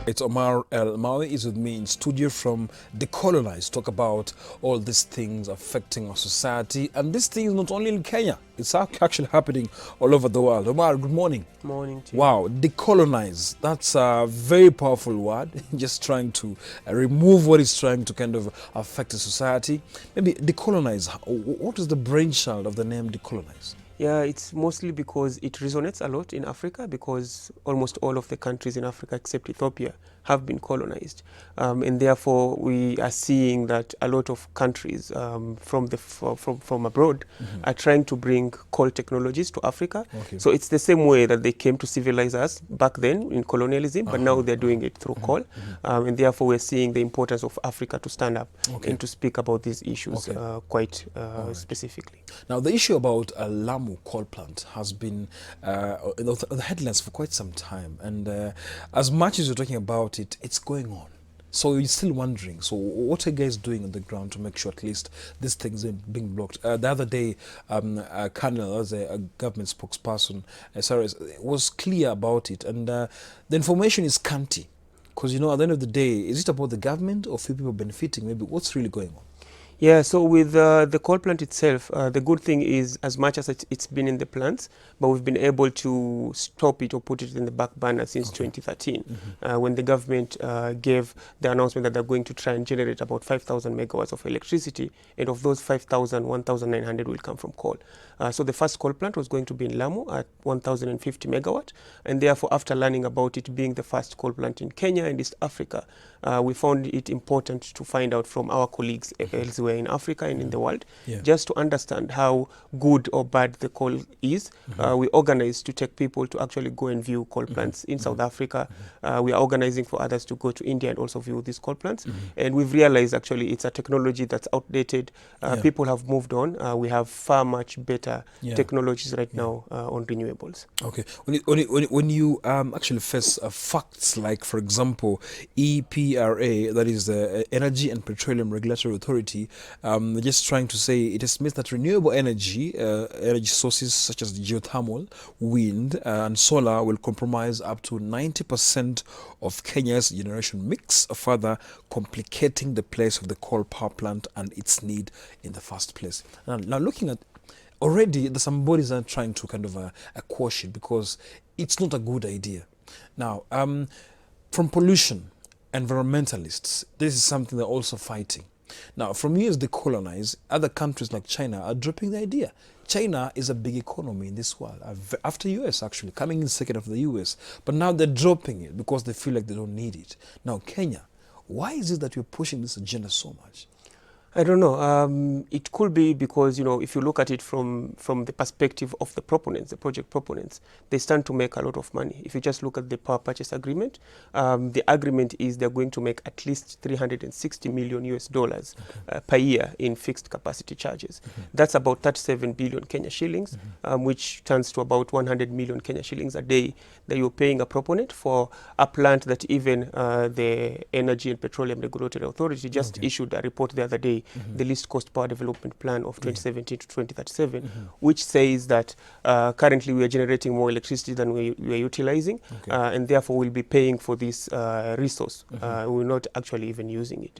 It's Omar El Mawi is with me in studio from Decolonize. Talk about all these things affecting our society, and this thing is not only in Kenya; it's actually happening all over the world. Omar, good morning. Morning to you. Wow, decolonize. That's a very powerful word. Just trying to remove what is trying to kind of affect the society. Maybe decolonize. What is the brainchild of the name decolonize? Yeah, it's mostly because it resonates a lot in Africa, because almost all of the countries in Africa except Ethiopia have been colonized. And therefore we are seeing that a lot of countries from abroad are trying to bring coal technologies to Africa. Okay. So it's the same way that they came to civilize us back then in colonialism, but now they're doing it through coal. And therefore we're seeing the importance of Africa to stand up and to speak about these issues quite specifically. Now, the issue about Lamu coal plant has been the headlines for quite some time, and as much as you're talking about it, it's going on. So you're still wondering, so what are you guys doing on the ground to make sure at least these things are being blocked? The other day, Colonel, as a government spokesperson, was clear about it, and the information is scanty. Because, you know, at the end of the day, is it about the government or few people benefiting? Maybe what's really going on? Yeah, so with the coal plant itself, the good thing is, as much as it's been in the plants, but we've been able to stop it or put it in the back burner since 2013, when the government gave the announcement that they're going to try and generate about 5,000 megawatts of electricity, and of those 5,000, 1,900 will come from coal. So the first coal plant was going to be in Lamu at 1,050 megawatt, and therefore after learning about it being the first coal plant in Kenya and East Africa, we found it important to find out from our colleagues elsewhere in Africa and in the world, just to understand how good or bad the coal is. We organized to take people to actually go and view coal plants in South Africa. We are organizing for others to go to India and also view these coal plants. And we've realized actually it's a technology that's outdated. People have moved on. We have far much better technologies right now on renewables. Okay. When you actually face facts like, for example, EPRA, that is the Energy and Petroleum Regulatory Authority, just trying to say it estimates that renewable energy sources such as geothermal, wind, and solar will comprise up to 90% of Kenya's generation mix, further complicating the place of the coal power plant and its need in the first place. Now looking at already, some bodies are trying to kind of quash it because it's not a good idea. Now, from pollution, environmentalists, this is something they're also fighting. Now, from years decolonize, other countries like China are dropping the idea. China is a big economy in this world, after US actually, coming in second after the US. But now they're dropping it because they feel like they don't need it. Now, Kenya, why is it that you're pushing this agenda so much? I don't know. It could be because, you know, if you look at it from the perspective of the proponents, the project proponents, they stand to make a lot of money. If you just look at the power purchase agreement, the agreement is they're going to make at least $360 million US per year in fixed capacity charges. That's about 37 billion Kenya shillings, which turns to about 100 million Kenya shillings a day that you're paying a proponent for a plant that even the Energy and Petroleum Regulatory Authority just issued a report the other day, the least cost power development plan of 2017 to 2037, which says that currently we are generating more electricity than we are utilizing, and therefore we'll be paying for this resource. We're not actually even using it.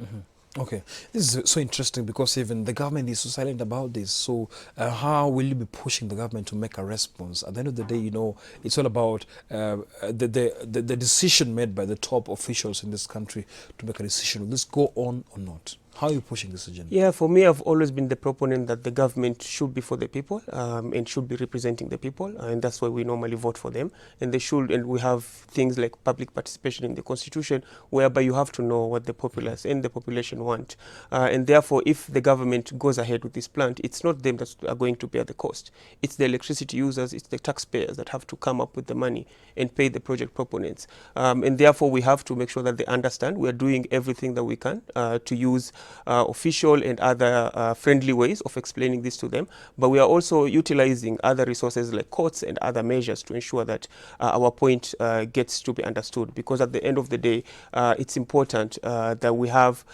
Okay, this is so interesting because even the government is so silent about this. So how will you be pushing the government to make a response? At the end of the day, you know, it's all about the decision made by the top officials in this country to make a decision. Will this go on or not? How are you pushing this agenda? Yeah, for me, I've always been the proponent that the government should be for the people and should be representing the people, and that's why we normally vote for them. And they should, and we have things like public participation in the constitution, whereby you have to know what the populace and the population want. And therefore, if the government goes ahead with this plant, it's not them that are going to bear the cost. It's the electricity users, it's the taxpayers that have to come up with the money and pay the project proponents. And therefore, we have to make sure that they understand we are doing everything that we can to use official and other friendly ways of explaining this to them. But we are also utilizing other resources like courts and other measures to ensure that our point gets to be understood. Because at the end of the day, it's important that we have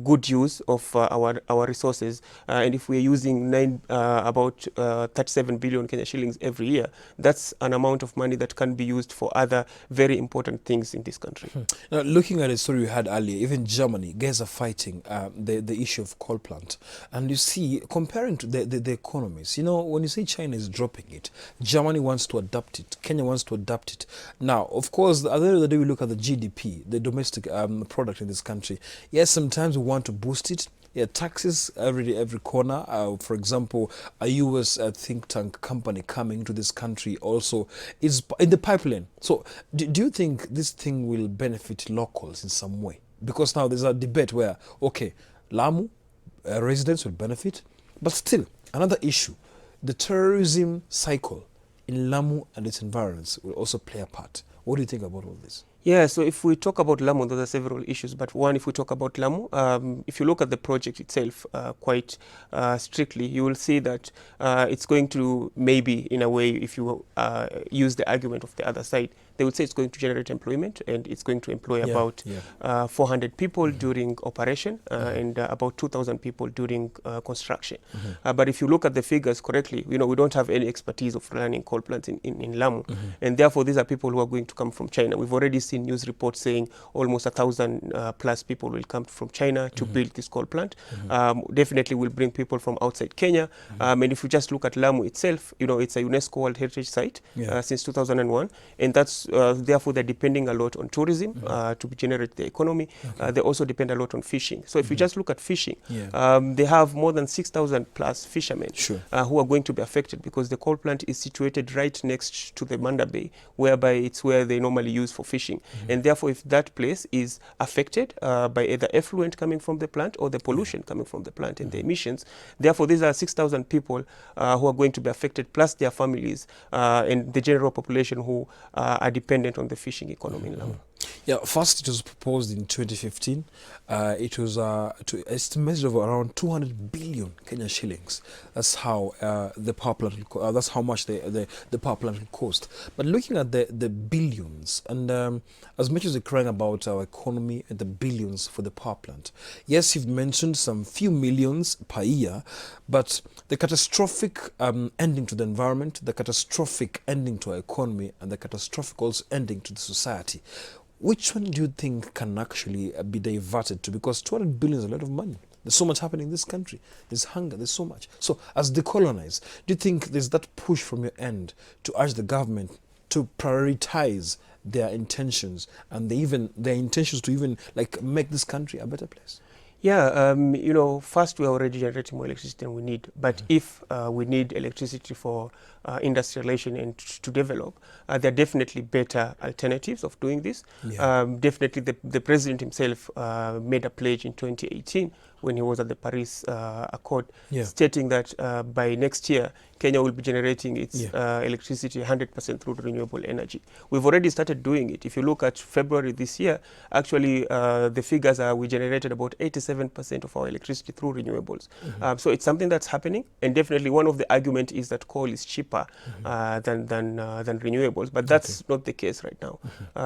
good use of our resources. And if we're using about 37 billion Kenya shillings every year, that's an amount of money that can be used for other very important things in this country. Now, looking at a story we had earlier, even Germany, guys are fighting the issue of coal plant. And you see, comparing to the economies, you know, when you say China is dropping it, Germany wants to adapt it, Kenya wants to adapt it. Now, of course, at the end of the day, we look at the GDP, the domestic product in this country. Yes, sometimes we want to boost it. Yeah, taxes every corner. For example, a US think tank company coming to this country also is in the pipeline. So do you think this thing will benefit locals in some way? Because now there's a debate where, okay, Lamu residents will benefit, but still another issue, the tourism cycle in Lamu and its environs will also play a part. What do you think about all this? Yeah, so if we talk about Lamu, there are several issues. But one, if we talk about Lamu, if you look at the project itself quite strictly, you will see that it's going to, maybe in a way, if you use the argument of the other side, they would say it's going to generate employment, and it's going to employ about 400 people during operation and about 2,000 people during construction. But if you look at the figures correctly, you know, we don't have any expertise of running coal plants in Lamu, and therefore these are people who are going to come from China. We've already seen news reports saying almost 1,000 plus people will come from China to build this coal plant. Definitely will bring people from outside Kenya. And if you just look at Lamu itself, you know, it's a UNESCO World Heritage Site since 2001, and that's therefore they're depending a lot on tourism to generate the economy. They also depend a lot on fishing. So if you just look at fishing, they have more than 6,000 plus fishermen who are going to be affected, because the coal plant is situated right next to the Manda Bay, whereby it's where they normally use for fishing. And therefore, if that place is affected by either effluent coming from the plant or the pollution coming from the plant and the emissions, therefore these are 6,000 people who are going to be affected, plus their families and the general population who are dependent on the fishing economy in Lamu. Yeah, first it was proposed in 2015. It was estimated of around 200 billion Kenya shillings. That's how the power plant. That's how much the power plant will cost. But looking at the billions, and as much as we're crying about our economy and the billions for the power plant, yes, you've mentioned some few millions per year, but the catastrophic ending to the environment, the catastrophic ending to our economy, and the catastrophic also ending to the society. Which one do you think can actually be diverted to? Because 200 billion is a lot of money. There's so much happening in this country. There's hunger, there's so much. So as decolonize, do you think there's that push from your end to urge the government to prioritize their intentions and their intentions to even like make this country a better place? Yeah, you know, first, we are already generating more electricity than we need. But if we need electricity for industrialization and to develop, there are definitely better alternatives of doing this. Definitely, the president himself made a pledge in 2018 when he was at the Paris Accord, stating that by next year, Kenya will be generating its electricity 100% through renewable energy. We've already started doing it. If you look at February this year, actually the figures are we generated about 87% of our electricity through renewables. So it's something that's happening, and definitely one of the arguments is that coal is cheaper than renewables, but that's not the case right now,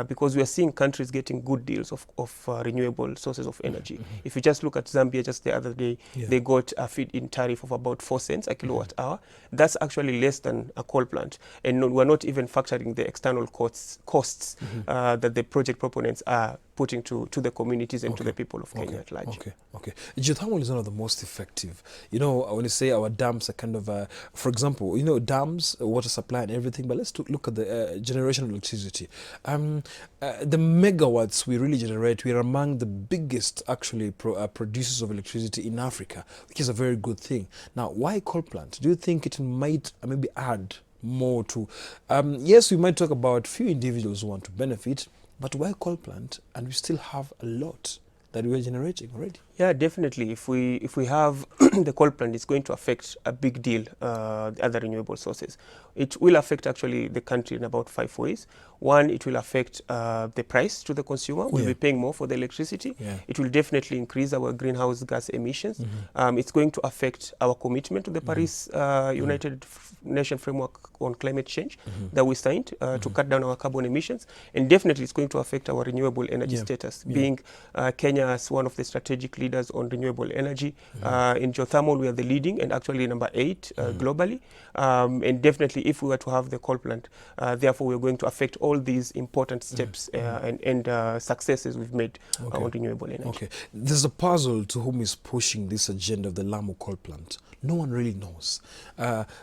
because we are seeing countries getting good deals of renewable sources of energy. If you just look at Zambia, just the other day, they got a feed-in tariff of about 4 cents a kilowatt hour. That's actually less than a coal plant, and we're not even factoring the external costs that the project proponents are putting to the communities and to the people of Kenya at large. Geothermal is one of the most effective. You know, when you say our dams are kind of, for example, you know, dams, water supply and everything, but let's look at the generation of electricity. The megawatts we really generate, we are among the biggest actually producers of electricity in Africa, which is a very good thing. Now, why coal plant? Do you think it might maybe add more to, yes, we might talk about few individuals who want to benefit, but why coal plant? And we still have a lot that we are generating already. Yeah, definitely. If we have the coal plant, it's going to affect a big deal the other renewable sources. It will affect actually the country in about 5 ways. One, it will affect the price to the consumer. We'll be paying more for the electricity. Yeah. It will definitely increase our greenhouse gas emissions. It's going to affect our commitment to the Paris United Nations framework on climate change that we signed to cut down our carbon emissions. And definitely it's going to affect our renewable energy status, being Kenya as one of the strategic leaders on renewable energy. In geothermal, we are the leading and actually number 8 globally. And definitely if we were to have the coal plant, therefore we're going to affect all these important steps and successes we've made on renewable energy. Okay. There's a puzzle to whom is pushing this agenda of the Lamu coal plant. No one really knows.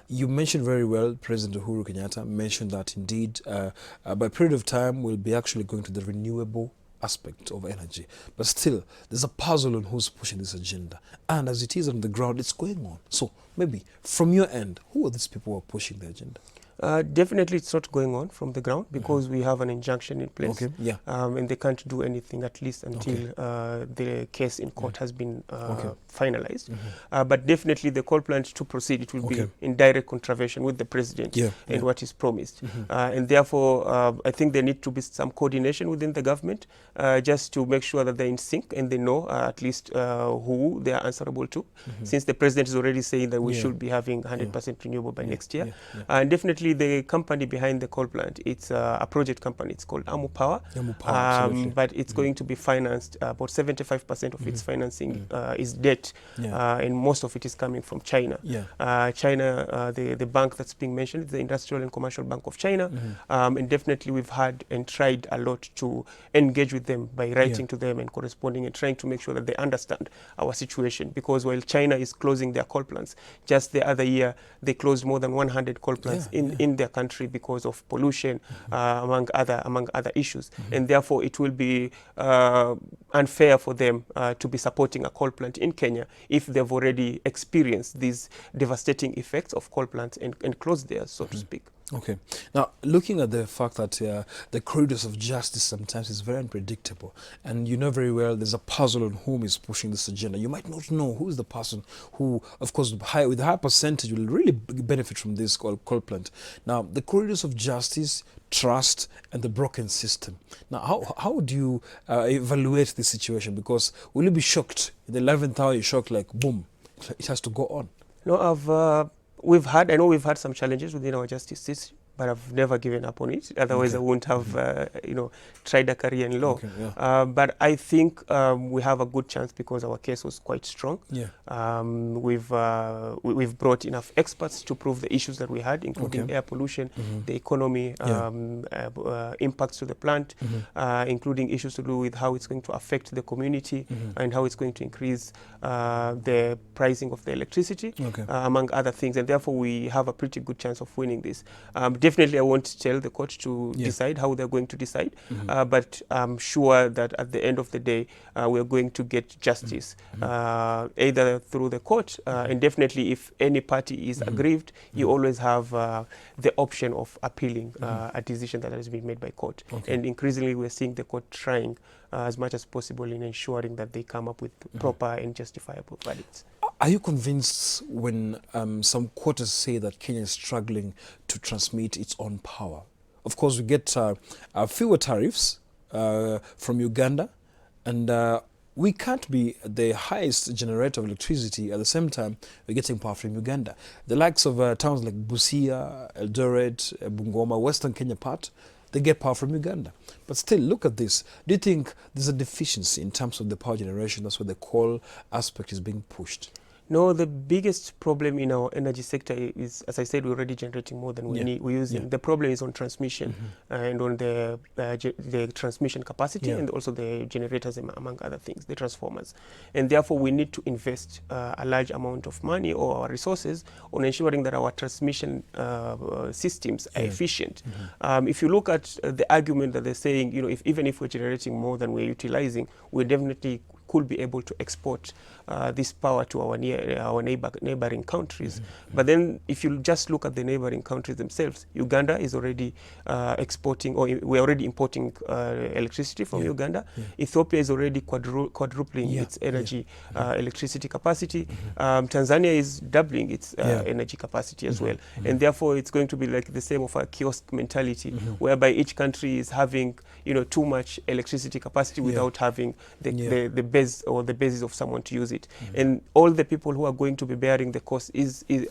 You mentioned very well, President Uhuru Kenyatta mentioned that indeed by a period of time we'll be actually going to the renewable aspect of energy. But still, there's a puzzle on who's pushing this agenda. And as it is on the ground, it's going on. So maybe from your end, who are these people who are pushing the agenda? Definitely it's not going on from the ground because we have an injunction in place. Okay, yeah. And they can't do anything at least until the case in court has been finalized. But definitely the coal plant to proceed, it will be in direct contravention with the president and what is promised. And therefore, I think there need to be some coordination within the government just to make sure that they're in sync and they know at least who they are answerable to. Since the president is already saying that we should be having 100% renewable by next year. And definitely the company behind the coal plant, it's a project company. It's called Lamu Power. But it's going to be financed. About 75% of its financing is debt, and most of it is coming from China. China, the bank that's being mentioned is the Industrial and Commercial Bank of China. And definitely we've had and tried a lot to engage with them by writing to them and corresponding and trying to make sure that they understand our situation. Because while China is closing their coal plants, just the other year they closed more than 100 coal plants in their country because of pollution, among other issues. And therefore it will be unfair for them to be supporting a coal plant in Kenya if they've already experienced these devastating effects of coal plants and closed theirs, so to speak. Okay. Now, looking at the fact that the corridors of justice sometimes is very unpredictable, and you know very well there's a puzzle on whom is pushing this agenda. You might not know who is the person who, of course, with a high percentage will really benefit from this coal plant. Now, the corridors of justice, trust, and the broken system. Now, how do you evaluate this situation? Because will you be shocked in the 11th hour? You're shocked, like boom, it has to go on. No, I know we've had some challenges within our justice system, but I've never given up on it. Otherwise, I wouldn't have, tried a career in law. But I think we have a good chance because our case was quite strong. We've brought enough experts to prove the issues that we had, including air pollution, the economy, impacts to the plant, including issues to do with how it's going to affect the community and how it's going to increase the pricing of the electricity, among other things. And therefore, we have a pretty good chance of winning this. Definitely, I won't tell the court to decide how they're going to decide, but I'm sure that at the end of the day, we're going to get justice, either through the court, and definitely if any party is aggrieved, you always have the option of appealing a decision that has been made by court. And increasingly, we're seeing the court trying as much as possible in ensuring that they come up with proper and justifiable verdicts. Are you convinced when some quarters say that Kenya is struggling to transmit its own power? Of course, we get fewer tariffs from Uganda, and we can't be the highest generator of electricity. At the same time, we're getting power from Uganda. The likes of towns like Busia, Eldoret, Bungoma, Western Kenya part, they get power from Uganda. But still, look at this. Do you think there's a deficiency in terms of the power generation? That's where the coal aspect is being pushed. No, the biggest problem in our energy sector is, as I said, we're already generating more than we're using. The problem is on transmission and on the transmission capacity and also the generators, among other things, the transformers. And therefore, we need to invest a large amount of money or our resources on ensuring that our transmission systems are efficient. If you look at the argument that they're saying, even if we're generating more than we're utilizing, we're definitely could be able to export this power to our neighboring countries. But then if you just look at the neighboring countries themselves, Uganda is already exporting, or we're already importing electricity from Uganda. Ethiopia is already quadrupling its energy electricity capacity. Tanzania is doubling its energy capacity as well. And therefore it's going to be like the same of a kiosk mentality, whereby each country is having, you know, too much electricity capacity without having the base or the basis of someone to use it. And all the people who are going to be bearing the cost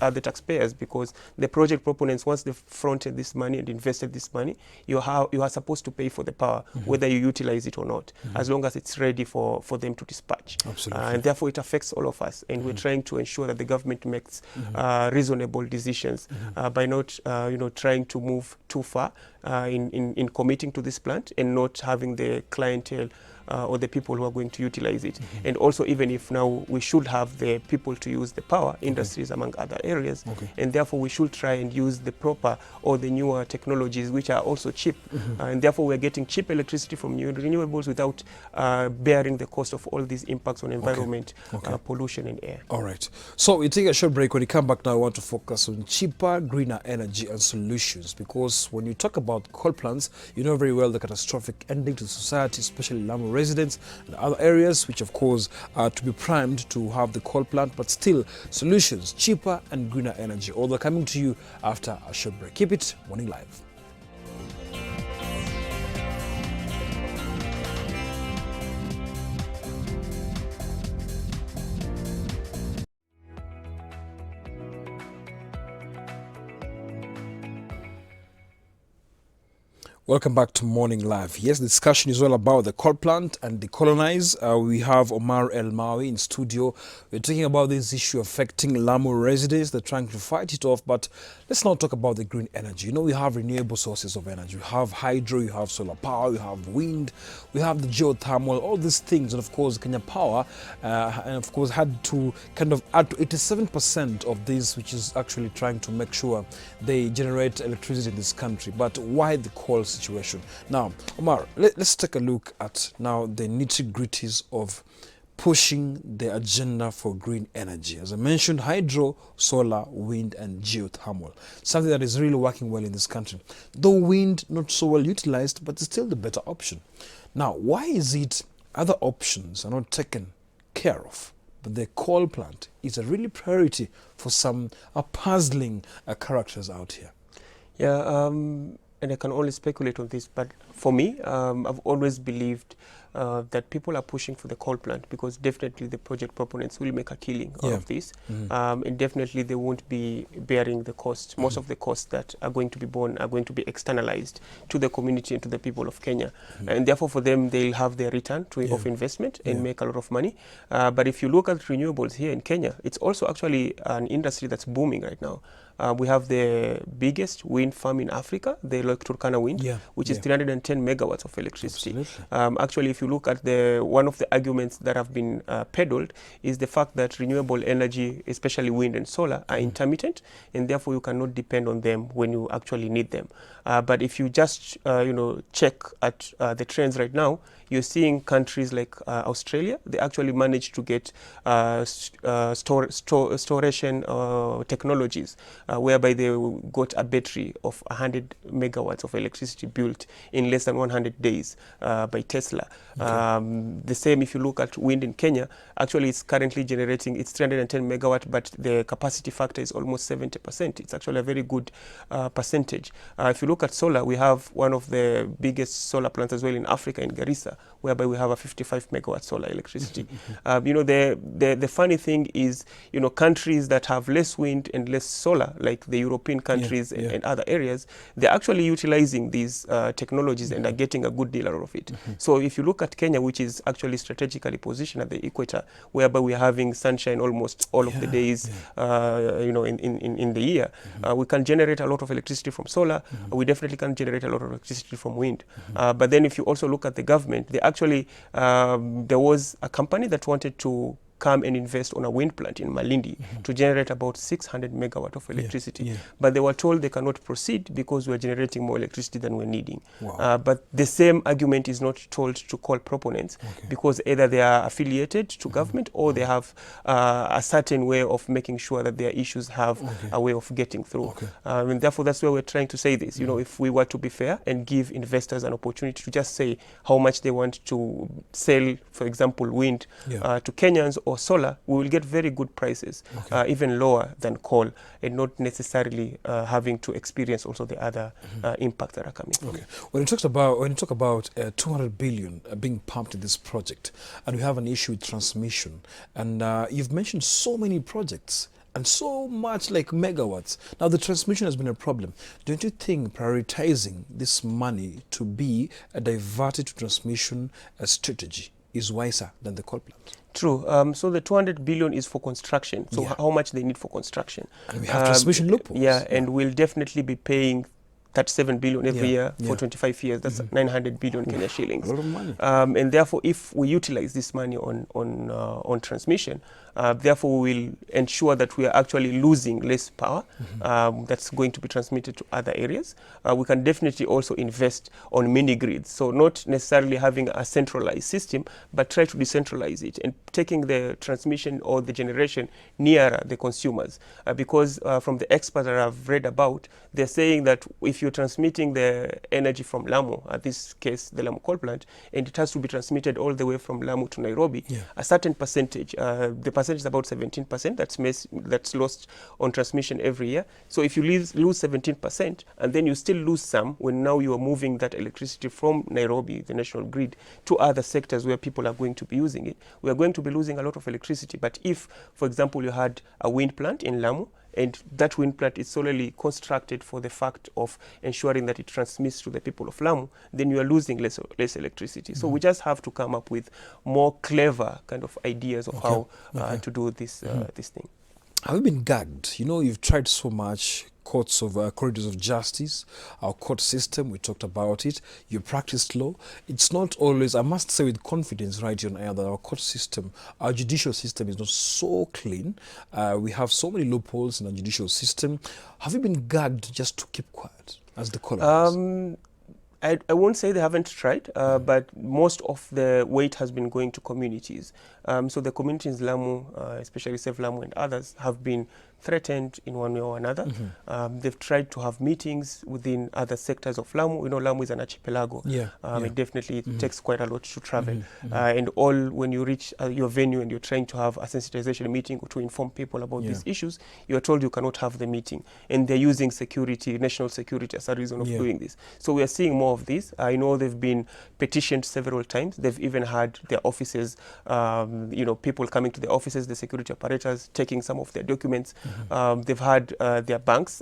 are the taxpayers, because the project proponents, once they've fronted this money and invested this money, you are supposed to pay for the power, whether you utilize it or not, as long as it's ready for them to dispatch. And therefore it affects all of us, and we're trying to ensure that the government makes reasonable decisions by not trying to move too far in committing to this plant, and not having the clientele or the people who are going to utilize it. And also, even if now we should have the people to use the power, industries among other areas, and therefore we should try and use the proper or the newer technologies which are also cheap. And therefore we're getting cheap electricity from new renewables without bearing the cost of all these impacts on environment, pollution and air. All right. So we take a short break. When we come back now, I want to focus on cheaper, greener energy and solutions, because when you talk about coal plants, you know very well the catastrophic ending to society, especially Lamu residents and other areas, which of course are to be primed to have the coal plant, but still solutions, cheaper and greener energy. All they're coming to you after a short break. Keep it Morning Live. Welcome back to Morning Live. Yes, the discussion is all about the coal plant and decolonize. We have Omar El Mawi in studio. We're talking about this issue affecting Lamu residents. They're trying to fight it off, but let's now talk about the green energy. You know, we have renewable sources of energy. We have hydro, you have solar power, we have wind, we have the geothermal, all these things. And of course, Kenya Power, and of course, had to kind of add to 87% of this, which is actually trying to make sure they generate electricity in this country. But why the coal situation? Now, Omar, let's take a look at now the nitty-gritties of pushing the agenda for green energy. As I mentioned, hydro, solar, wind and geothermal, something that is really working well in this country. Though wind not so well utilized, but it's still the better option. Now, why is it other options are not taken care of, but the coal plant is a really priority for some puzzling characters out here? Yeah, and I can only speculate on this, but for me, I've always believed that people are pushing for the coal plant because definitely the project proponents will make a killing out of this, and definitely they won't be bearing the cost. Most of the costs that are going to be borne are going to be externalized to the community and to the people of Kenya, and therefore for them they'll have their return of investment and make a lot of money. But if you look at renewables here in Kenya, it's also actually an industry that's booming right now. We have the biggest wind farm in Africa, the Lake Turkana wind, which is 310 megawatts of electricity. Actually, if you look at one of the arguments that have been peddled is the fact that renewable energy, especially wind and solar, are intermittent, and therefore you cannot depend on them when you actually need them. But if you just check at the trends right now, you're seeing countries like Australia, they actually managed to get storation technologies whereby they got a battery of 100 megawatts of electricity built in less than 100 days by Tesla. The same if you look at wind in Kenya, actually it's currently generating, it's 310 megawatt, but the capacity factor is almost 70%. It's actually a very good percentage. If you look at solar, we have one of the biggest solar plants as well in Africa, in Garissa, whereby we have a 55 megawatt solar electricity. The funny thing is, countries that have less wind and less solar, like the European countries and other areas, they're actually utilizing these technologies and are getting a good deal out of it. So if you look at Kenya, which is actually strategically positioned at the equator, whereby we're having sunshine almost all of the days, in the year, we can generate a lot of electricity from solar. We definitely can generate a lot of electricity from wind. But then if you also look at the government, they actually, there was a company that wanted to come and invest on a wind plant in Malindi to generate about 600 megawatt of electricity. Yeah. But they were told they cannot proceed because we're generating more electricity than we're needing. Wow. But the same argument is not told to coal proponents because either they are affiliated to government or they have a certain way of making sure that their issues have a way of getting through. And therefore, that's where we're trying to say this. You know, if we were to be fair and give investors an opportunity to just say how much they want to sell, for example, wind to Kenyans or solar, we will get very good prices, even lower than coal, and not necessarily having to experience also the other impacts that are coming from it. When you talk about 200 billion being pumped in this project, and we have an issue with transmission, and you've mentioned so many projects and so much like megawatts. Now the transmission has been a problem. Don't you think prioritizing this money to be diverted to transmission strategy is wiser than the coal plant? True. So the 200 billion is for construction. So how much they need for construction? And we have transmission loopholes. And we'll definitely be paying 37 billion every year for 25 years. That's 900 billion Kenya shillings. A lot of money. And therefore, if we utilize this money on transmission, therefore we will ensure that we are actually losing less power that's going to be transmitted to other areas. We can definitely also invest on mini grids. So not necessarily having a centralized system, but try to decentralize it and taking the transmission or the generation nearer the consumers. Because from the experts that I've read about, they're saying that if you're transmitting the energy from Lamu, in this case the Lamu coal plant, and it has to be transmitted all the way from Lamu to Nairobi, a certain percentage, the percentage is about 17% that's lost on transmission every year. So if you lose 17% and then you still lose some when now you are moving that electricity from Nairobi, the national grid, to other sectors where people are going to be using it, we are going to be losing a lot of electricity. But if, for example, you had a wind plant in Lamu, and that wind plant is solely constructed for the fact of ensuring that it transmits to the people of Lamu, then you are losing less electricity. So we just have to come up with more clever kind of ideas of how to do this this thing. Have you been gagged? You know, you've tried so much. Courts of corridors of justice, our court system, we talked about it. You practiced law. It's not always, I must say with confidence right on air, that our court system, our judicial system is not so clean. We have so many loopholes in our judicial system. Have you been gagged just to keep quiet, as the caller I won't say they haven't tried, but most of the weight has been going to communities. So the communities in Lamu, especially Safe Lamu and others, have been threatened in one way or another. They've tried to have meetings within other sectors of Lamu. You know, Lamu is an archipelago. It definitely takes quite a lot to travel. And when you reach your venue and you're trying to have a sensitization meeting to inform people about these issues, you're told you cannot have the meeting. And they're using security, national security, as a reason of doing this. So we are seeing more of this. I know they've been petitioned several times. They've even had their offices, people coming to the offices, the security operators, taking some of their documents. They've had their banks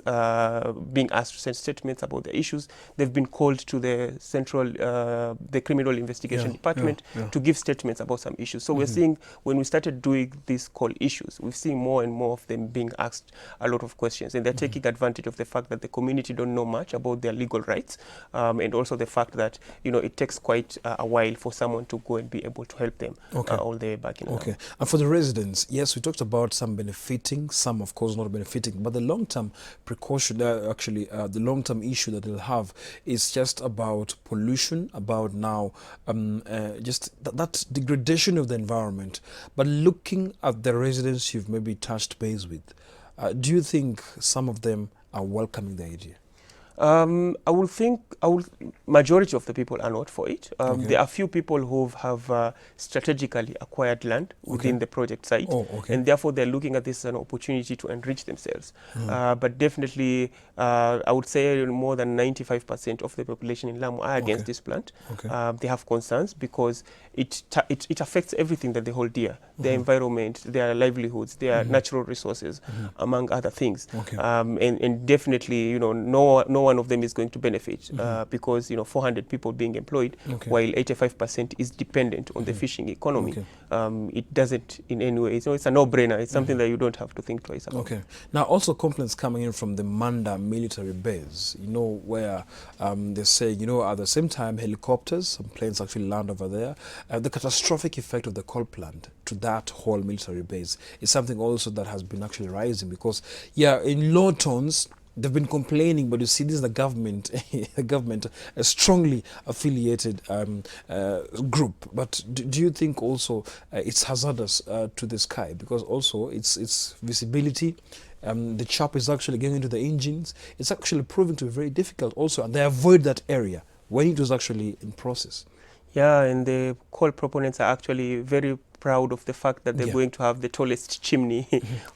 being asked to send statements about the issues. They've been called to the the criminal investigation department to give statements about some issues. So we're seeing, when we started doing these call issues, we've seen more and more of them being asked a lot of questions, and they're taking advantage of the fact that the community don't know much about their legal rights, and also the fact that it takes quite a while for someone to go and be able to help them all the way back in. And for the residents, yes, we talked about some benefiting, some of course not benefiting, but the long-term precaution, the long-term issue that they'll have is just about pollution, about now just that degradation of the environment. But looking at the residents you've maybe touched base with, do you think some of them are welcoming the idea? Majority of the people are not for it. There are few people who have strategically acquired land within the project site, and therefore they're looking at this as an opportunity to enrich themselves. But definitely, I would say more than 95% of the population in Lamu are against this plant. They have concerns because it affects everything that they hold dear: their environment, their livelihoods, their natural resources, among other things. And definitely, no one of them is going to benefit because 400 people being employed, while 85% is dependent on the fishing economy. It doesn't in any way. So it's a no-brainer. It's something that you don't have to think twice about. Okay. Now, also complaints coming in from the Manda military base, where they say, at the same time, helicopters, some planes actually land over there. The catastrophic effect of the coal plant to that whole military base is something also that has been actually rising because, in low tones, they've been complaining, but you see, this is the government, a strongly affiliated group. But do you think also it's hazardous to the sky because also it's visibility? The chop is actually getting into the engines. It's actually proving to be very difficult also, and they avoid that area when it was actually in process. Yeah, and the coal proponents are actually very proud of the fact that they're going to have the tallest chimney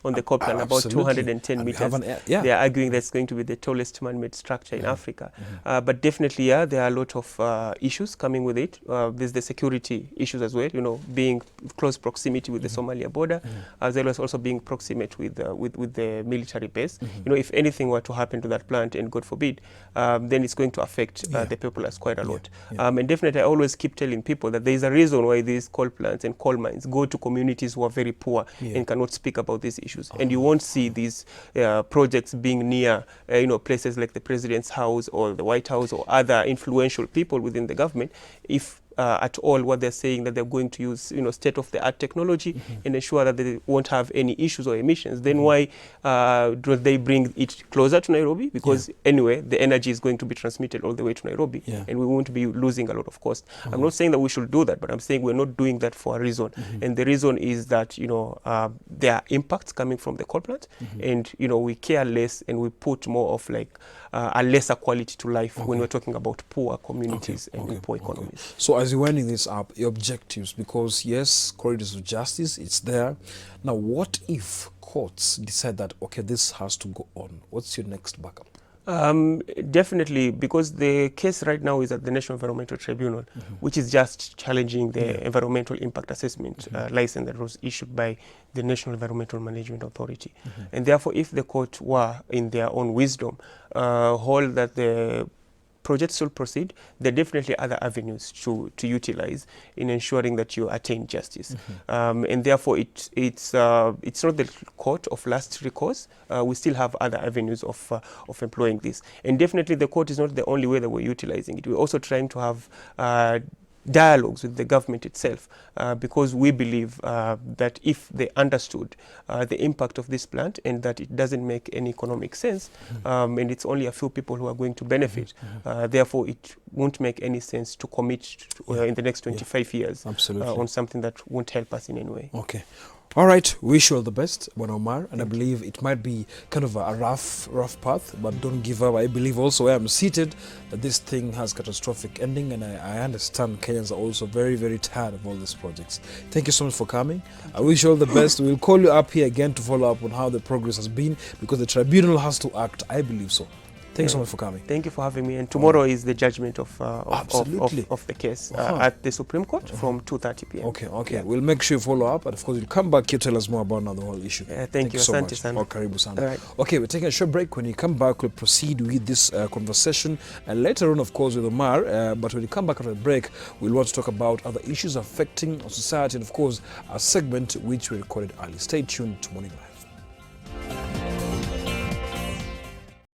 on the coal plant, about 210 meters. They are arguing that's going to be the tallest man-made structure in Africa. But definitely, there are a lot of issues coming with it. There's the security issues as well, being close proximity with the Somalia border, as well as also being proximate with the military base. If anything were to happen to that plant, and God forbid, then it's going to affect the populace quite a lot. And definitely, I always keep telling people that there is a reason why these coal plants and coal mines go to communities who are very poor and cannot speak about these issues. And you won't see these projects being near places like the President's house or the White House or other influential people within the government if at all what they're saying that they're going to use state-of-the-art technology and ensure that they won't have any issues or emissions. Then why do they bring it closer to Nairobi? Because anyway, the energy is going to be transmitted all the way to Nairobi and we won't be losing a lot of cost. I'm not saying that we should do that, but I'm saying we're not doing that for a reason. And the reason is that there are impacts coming from the coal plant and we care less and we put more of like a lesser quality to life when we're talking about poor communities and poor economies. So as you're winding this up, your objectives, because yes, corridors of justice, it's there. Now, what if courts decide that, okay, this has to go on? What's your next backup? Definitely, because the case right now is at the National Environmental Tribunal, which is just challenging the environmental impact assessment license that was issued by the National Environmental Management Authority. And therefore, if the court were, in their own wisdom, hold that the projects will proceed, there are definitely other avenues to utilize in ensuring that you attain justice. And therefore, it's not the court of last recourse. We still have other avenues of employing this. And definitely, the court is not the only way that we're utilizing it. We're also trying to have dialogues with the government itself because we believe that if they understood the impact of this plant and that it doesn't make any economic sense and it's only a few people who are going to benefit, therefore it won't make any sense to commit in the next 25 years on something that won't help us in any way. Okay. All right, wish you all the best, Bwana Omar, and I believe it might be kind of a rough path, but don't give up. I believe also where I'm seated that this thing has catastrophic ending, and I understand Kenyans are also very, very tired of all these projects. Thank you so much for coming. I wish you all the best. We'll call you up here again to follow up on how the progress has been, because the tribunal has to act. I believe so. Thanks so much for coming. Thank you for having me. And tomorrow is the judgment of the case at the Supreme Court from 2:30 p.m. Okay. We'll make sure you follow up, and of course, you'll come back here, tell us more about now the whole issue. Thank you so much. Karibu sana. Okay, we're taking a short break. When you come back, we'll proceed with this conversation, and later on, of course, with Omar. But when you come back after the break, we'll want to talk about other issues affecting our society, and of course, a segment which we recorded early. Stay tuned to Morning Live.